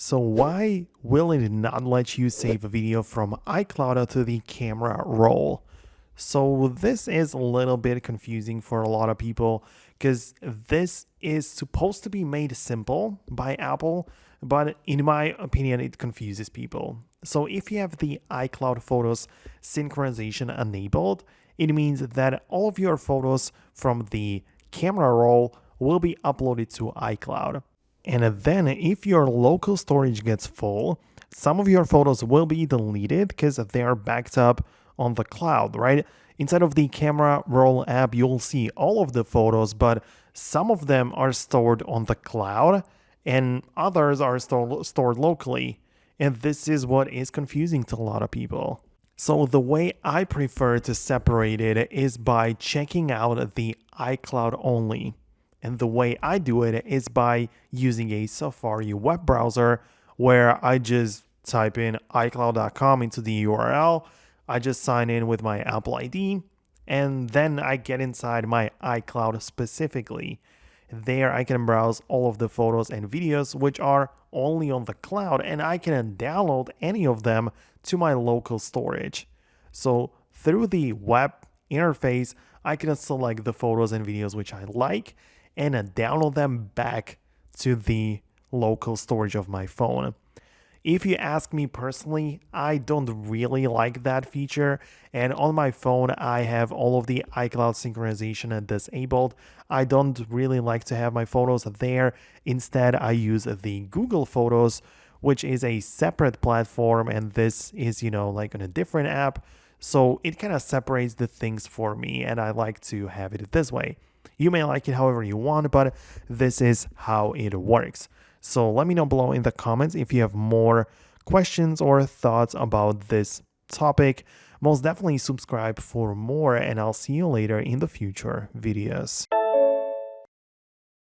So why will it not let you save a video from iCloud to the camera roll? So this is a little bit confusing for a lot of people because this is supposed to be made simple by Apple, but in my opinion, it confuses people. So if you have the iCloud Photos synchronization enabled, it means that all of your photos from the camera roll will be uploaded to iCloud. And then if your local storage gets full, some of your photos will be deleted because they are backed up on the cloud, right? Inside of the camera roll app, you'll see all of the photos, but some of them are stored on the cloud and others are stored locally. And this is what is confusing to a lot of people. So the way I prefer to separate it is by checking out the iCloud only. And the way I do it is by using a Safari web browser where I just type in iCloud.com into the URL. I just sign in with my Apple ID, and then I get inside my iCloud specifically. There I can browse all of the photos and videos which are only on the cloud, and I can download any of them to my local storage. So through the web interface, I can select the photos and videos which I like and download them back to the local storage of my phone. If you ask me personally, I don't really like that feature, and on my phone I have all of the iCloud synchronization disabled. I don't really like to have my photos there. Instead, I use the Google Photos, which is a separate platform, and this is, like on a different app. So it kind of separates the things for me, and I like to have it this way. You may like it however you want, but this is how it works. So let me know below in the comments if you have more questions or thoughts about this topic. Most definitely subscribe for more, and I'll see you later in the future videos.